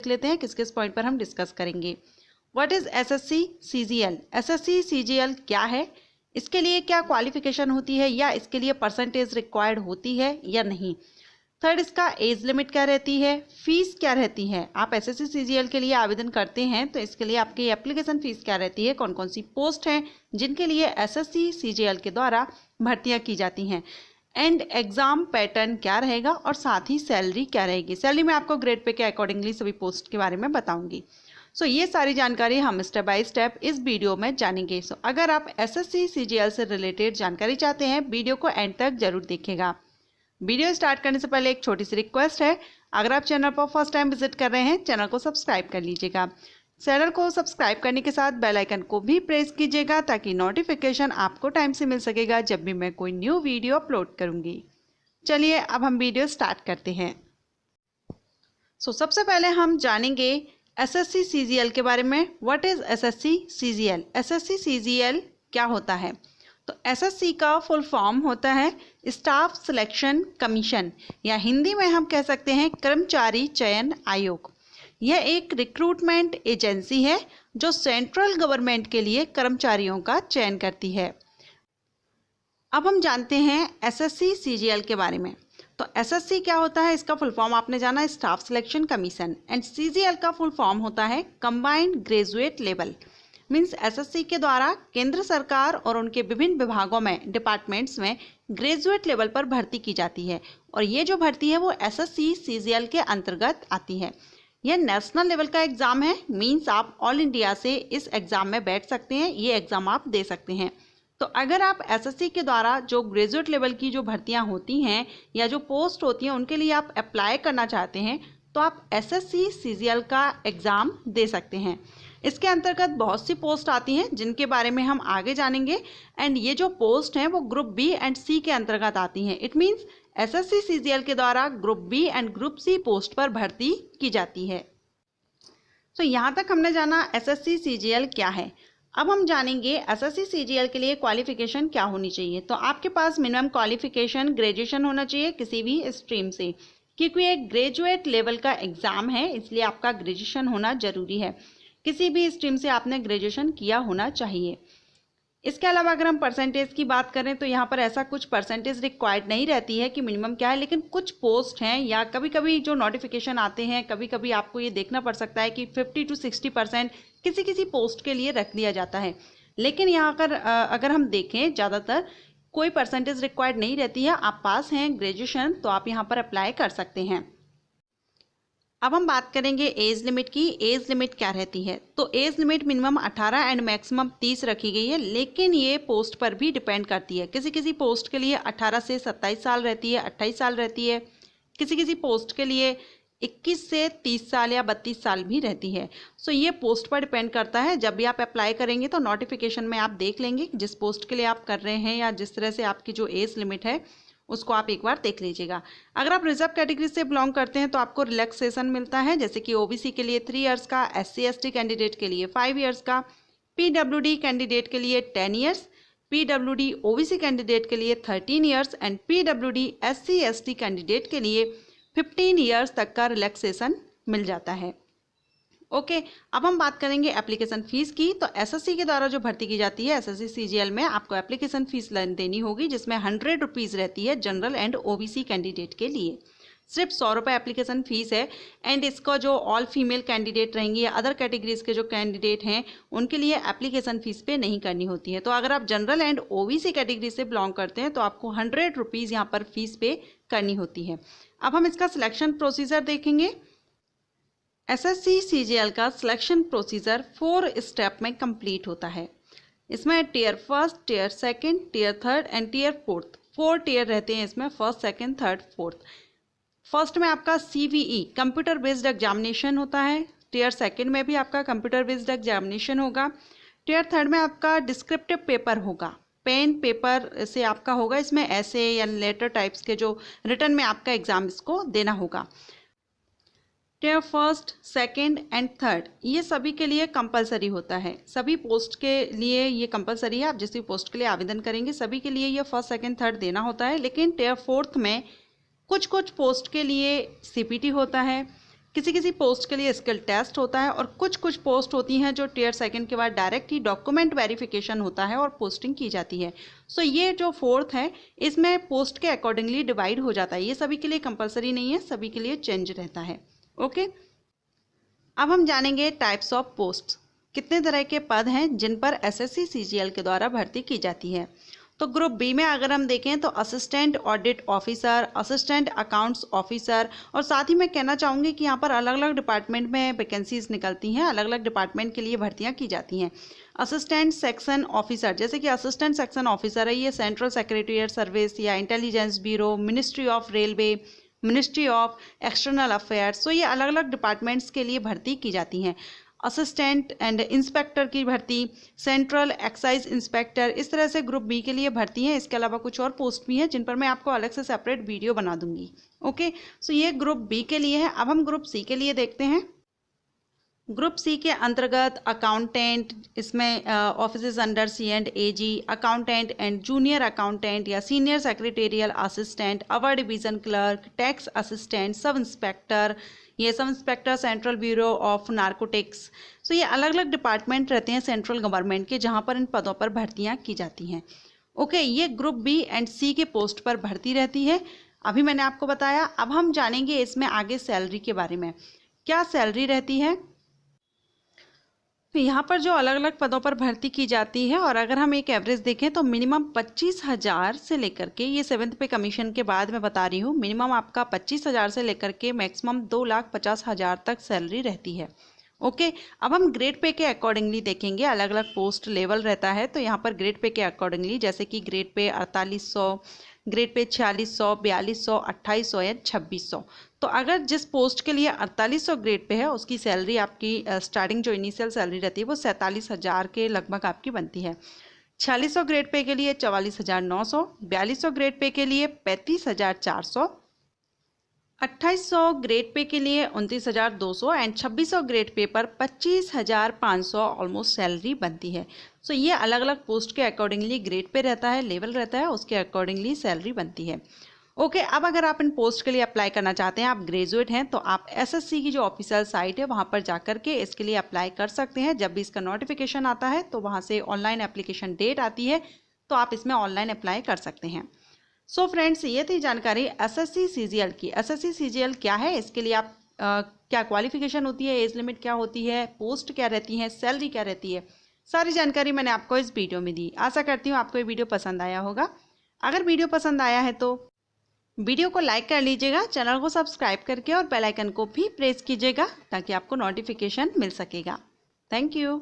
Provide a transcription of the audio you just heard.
लेते हैं किस किस पॉइंट पर हम डिस्कस करेंगे। What is SSC CGL? SSC CGL क्या है, इसके लिए क्या क्वालिफिकेशन होती है या इसके लिए परसेंटेज रिक्वायर्ड होती है या नहीं। थर्ड, इसका एज लिमिट क्या रहती है, फीस क्या रहती है। आप एसएससी सीजीएल के लिए आवेदन करते हैं तो इसके लिए आपकी एप्लीकेशन फीस क्या रहती है, कौन कौन सी पोस्ट हैं जिनके लिए एसएससी सीजीएल के द्वारा भर्तियां की जाती हैं, एंड एग्जाम पैटर्न क्या रहेगा और साथ ही सैलरी क्या रहेगी। सैलरी में आपको ग्रेड पे के अकॉर्डिंगली सभी पोस्ट के बारे में बताऊंगी। सो ये सारी जानकारी हम स्टेप बाय स्टेप इस वीडियो में जानेंगे। सो अगर आप एसएससी सीजीएल से रिलेटेड जानकारी चाहते हैं वीडियो को एंड तक जरूर देखिएगा। वीडियो स्टार्ट करने से पहले एक छोटी सी रिक्वेस्ट है, अगर आप चैनल पर फर्स्ट टाइम विजिट कर रहे हैं चैनल को सब्सक्राइब कर लीजिएगा। चैनल को सब्सक्राइब करने के साथ बेल आइकन को भी प्रेस कीजिएगा ताकि नोटिफिकेशन आपको टाइम से मिल सकेगा जब भी मैं कोई न्यू वीडियो अपलोड करूंगी। चलिए अब हम वीडियो स्टार्ट करते हैं। सबसे पहले हम जानेंगे एसएससी सीजीएल के बारे में। What is SSC CGL? SSC CGL क्या होता है? तो एसएससी का फुल फॉर्म होता है स्टाफ सिलेक्शन कमीशन, या हिंदी में हम कह सकते हैं कर्मचारी चयन आयोग। यह एक रिक्रूटमेंट एजेंसी है जो सेंट्रल गवर्नमेंट के लिए कर्मचारियों का चयन करती है। अब हम जानते हैं एसएससी सीजीएल के बारे में। तो एसएससी क्या होता है, इसका फुल फॉर्म आपने जाना staff selection commission, and CGL का फुल फॉर्म होता है combined graduate level. Means SSC के द्वारा केंद्र सरकार और उनके विभिन्न विभागों में डिपार्टमेंट्स में ग्रेजुएट लेवल पर भर्ती की जाती है, और ये जो भर्ती है वो एसएससी सीजीएल के अंतर्गत आती है। यह नेशनल लेवल का एग्जाम है, मीन्स आप ऑल इंडिया से इस एग्जाम में बैठ सकते हैं, ये एग्जाम आप दे सकते हैं। तो अगर आप एसएससी के द्वारा जो ग्रेजुएट लेवल की जो भर्तियां होती हैं या जो पोस्ट होती हैं उनके लिए आप अप्लाई करना चाहते हैं तो आप एसएससी सीजीएल का एग्ज़ाम दे सकते हैं। इसके अंतर्गत बहुत सी पोस्ट आती हैं जिनके बारे में हम आगे जानेंगे, एंड ये जो पोस्ट हैं वो ग्रुप बी एंड सी के अंतर्गत आती हैं। इट मीन्स एसएससी सीजीएल के द्वारा group B and group C post पर भर्ती की जाती है। तो यहाँ तक हमने जाना एसएससी सीजीएल क्या है। अब हम जानेंगे एसएससी सीजीएल के लिए क्वालिफिकेशन क्या होनी चाहिए। तो आपके पास मिनिमम क्वालिफिकेशन ग्रेजुएशन होना चाहिए किसी भी स्ट्रीम से, क्योंकि एक ग्रेजुएट लेवल का एग्ज़ाम है इसलिए आपका ग्रेजुएशन होना जरूरी है। किसी भी स्ट्रीम से आपने ग्रेजुएशन किया होना चाहिए। इसके अलावा अगर हम परसेंटेज की बात करें तो यहाँ पर ऐसा कुछ परसेंटेज रिक्वायर्ड नहीं रहती है कि मिनिमम क्या है, लेकिन कुछ पोस्ट हैं या कभी कभी जो नोटिफिकेशन आते हैं कभी कभी आपको ये देखना पड़ सकता है कि 50 to 60% किसी किसी पोस्ट के लिए रख दिया जाता है। लेकिन यहाँ पर अगर हम देखें ज़्यादातर कोई परसेंटेज रिक्वायर्ड नहीं रहती है। आप पास हैं ग्रेजुएशन तो आप यहाँ पर अप्लाई कर सकते हैं। अब हम बात करेंगे एज लिमिट की। एज लिमिट क्या रहती है? तो age limit minimum 18 and maximum 30 रखी गई है, लेकिन ये पोस्ट पर भी डिपेंड करती है। किसी किसी पोस्ट के लिए 18 से 27 साल रहती है, 28 साल रहती है। किसी किसी पोस्ट के लिए 21 से 30 साल या 32 साल भी रहती है। सो ये पोस्ट पर डिपेंड करता है। जब भी आप अप्लाई करेंगे तो नोटिफिकेशन में आप देख लेंगे जिस पोस्ट के लिए आप कर रहे हैं या जिस तरह से आपकी जो एज लिमिट है उसको आप एक बार देख लीजिएगा। अगर आप रिजर्व कैटेगरी से बिलोंग करते हैं तो आपको रिलैक्सेशन मिलता है, जैसे कि ओबीसी के लिए 3 इयर्स का, एससी एसटी कैंडिडेट के लिए 5 इयर्स का, पीडब्ल्यूडी कैंडिडेट के लिए 10 इयर्स, पीडब्ल्यूडी ओबीसी कैंडिडेट के लिए 13 years and PWD SC ST candidate के लिए 15 इयर्स तक का रिलैक्सेशन मिल जाता है। ओके, अब हम बात करेंगे एप्लीकेशन फ़ीस की। तो एसएससी के द्वारा जो भर्ती की जाती है एसएससी सीजीएल में आपको एप्लीकेशन फ़ीस देनी होगी, जिसमें 100 रुपीज़ रहती है जनरल एंड ओबीसी कैंडिडेट के लिए। सिर्फ 100 रुपये एप्लीकेशन फ़ीस है, एंड इसका जो ऑल फीमेल कैंडिडेट रहेंगी या अदर कैटेगरीज के जो कैंडिडेट हैं उनके लिए एप्लीकेशन फ़ीस पे नहीं करनी होती है। तो अगर आप जनरल एंड ओबीसी कैटेगरी से बिलोंग करते हैं तो आपको 100 रुपीज़ यहाँ पर फीस पे करनी होती है। अब हम इसका सिलेक्शन प्रोसीजर देखेंगे। एसएससी सीजीएल का सिलेक्शन प्रोसीजर 4 स्टेप में कंप्लीट होता है। इसमें tier first, tier second, tier third and tier fourth, 4 tier रहते हैं इसमें, first, second, third, fourth. First में आपका CVE कंप्यूटर बेस्ड एग्जामिनेशन होता है। टीयर सेकंड में भी आपका कंप्यूटर बेस्ड एग्जामिनेशन होगा। टीयर थर्ड में आपका डिस्क्रिप्टिव पेपर होगा, पेन पेपर से आपका होगा। इसमें ऐसे या लेटर टाइप्स के जो रिटर्न में आपका एग्जाम इसको देना होगा। Tier first, second and third ये सभी के लिए कंपलसरी होता है। सभी पोस्ट के लिए ये कंपलसरी है। आप जिस भी पोस्ट के लिए आवेदन करेंगे सभी के लिए ये फर्स्ट, सेकंड, थर्ड देना होता है। लेकिन टीयर फोर्थ में कुछ कुछ पोस्ट के लिए CPT होता है, किसी किसी पोस्ट के लिए स्किल टेस्ट होता है और कुछ कुछ पोस्ट होती हैं जो टियर सेकंड के बाद डायरेक्ट ही डॉक्यूमेंट वेरिफिकेशन होता है और पोस्टिंग की जाती है। सो ये जो फोर्थ है इसमें पोस्ट के अकॉर्डिंगली डिवाइड हो जाता है। ये सभी के लिए कंपलसरी नहीं है, सभी के लिए चेंज रहता है। ओके, अब हम जानेंगे टाइप्स ऑफ पोस्ट। कितने तरह के पद हैं जिन पर एसएससी सीजीएल के द्वारा भर्ती की जाती है। तो ग्रुप बी में अगर हम देखें तो assistant audit officer, assistant accounts officer, और साथ ही मैं कहना चाहूँगी कि यहाँ पर अलग अलग डिपार्टमेंट में वैकेंसीज निकलती हैं, अलग अलग डिपार्टमेंट के लिए भर्तियाँ की जाती हैं। असिस्टेंट सेक्शन ऑफिसर, जैसे कि असिस्टेंट सेक्शन ऑफिसर है, ये सेंट्रल सेक्रेटेरिएट सर्विस या intelligence bureau, ministry of railway, ministry of external affairs, तो ये अलग अलग डिपार्टमेंट्स के लिए भर्ती की जाती हैं। असिस्टेंट एंड इंस्पेक्टर की भर्ती, सेंट्रल एक्साइज इंस्पेक्टर, इस तरह से ग्रुप बी के लिए भर्ती है। इसके अलावा कुछ और पोस्ट भी हैं जिन पर मैं आपको अलग से सेपरेट वीडियो बना दूंगी। ओके, सो ये ग्रुप बी के लिए है। अब हम ग्रुप सी के लिए देखते हैं। ग्रुप सी के अंतर्गत अकाउंटेंट, इसमें office under C&AG, accountant and junior accountant या सीनियर सेक्रेटेरियल असिस्टेंट, अवर division clerk, tax assistant, sub inspector, ये sub inspector central bureau of narcotics. So ये अलग अलग डिपार्टमेंट रहते हैं सेंट्रल गवर्नमेंट के जहाँ पर इन पदों पर भर्तियाँ की जाती हैं। ओके, ये ग्रुप बी एंड सी के पोस्ट पर भर्ती रहती है। अभी मैंने आपको बताया। अब हम जानेंगे इसमें आगे सैलरी के बारे में, क्या सैलरी रहती है। तो यहाँ पर जो अलग अलग पदों पर भर्ती की जाती है, और अगर हम एक एवरेज देखें तो मिनिमम 25,000 से लेकर के, ये 7th पे कमीशन के बाद मैं बता रही हूँ, मिनिमम आपका 25,000 से लेकर के मैक्सिमम 2,50,000 तक सैलरी रहती है। ओके, अब हम ग्रेड पे के अकॉर्डिंगली देखेंगे। अलग अलग पोस्ट लेवल रहता है, तो यहाँ पर ग्रेड पे के अकॉर्डिंगली, जैसे कि ग्रेड पे 4800, ग्रेड पे 4600, 4200, 2800 या 2600। तो अगर जिस पोस्ट के लिए 4800 ग्रेड पे है उसकी सैलरी आपकी स्टार्टिंग जो इनिशियल सैलरी रहती है वो 47,000 के लगभग आपकी बनती है। 4600 ग्रेड पे के लिए 44,900, 4200 ग्रेड पे के लिए 35,400, 2800 ग्रेड पे के लिए 29,200 एंड 2600 ग्रेड पे पर 25,500 ऑलमोस्ट सैलरी बनती है। सो ये अलग अलग पोस्ट के अकॉर्डिंगली ग्रेड पे रहता है, लेवल रहता है, उसके अकॉर्डिंगली सैलरी बनती है। ओके, अब अगर आप इन पोस्ट के लिए अप्लाई करना चाहते हैं, आप ग्रेजुएट हैं, तो आप एसएससी की जो ऑफिशियल साइट है वहाँ पर जाकर के इसके लिए अप्लाई कर सकते हैं। जब भी इसका नोटिफिकेशन आता है तो वहाँ से ऑनलाइन एप्लीकेशन डेट आती है, तो आप इसमें ऑनलाइन अप्लाई कर सकते हैं। सो फ्रेंड्स, ये थी जानकारी एसएससी सीजीएल की। एसएससी सीजीएल क्या है, इसके लिए आप क्या क्वालिफिकेशन होती है, एज लिमिट क्या होती है, पोस्ट क्या रहती है, सैलरी क्या रहती है, सारी जानकारी मैंने आपको इस वीडियो में दी। आशा करती हूँ आपको ये वीडियो पसंद आया होगा। अगर वीडियो पसंद आया है तो वीडियो को लाइक कर लीजिएगा, चैनल को सब्सक्राइब करके और बेल आइकन को भी प्रेस कीजिएगा ताकि आपको नोटिफिकेशन मिल सकेगा। Thank you.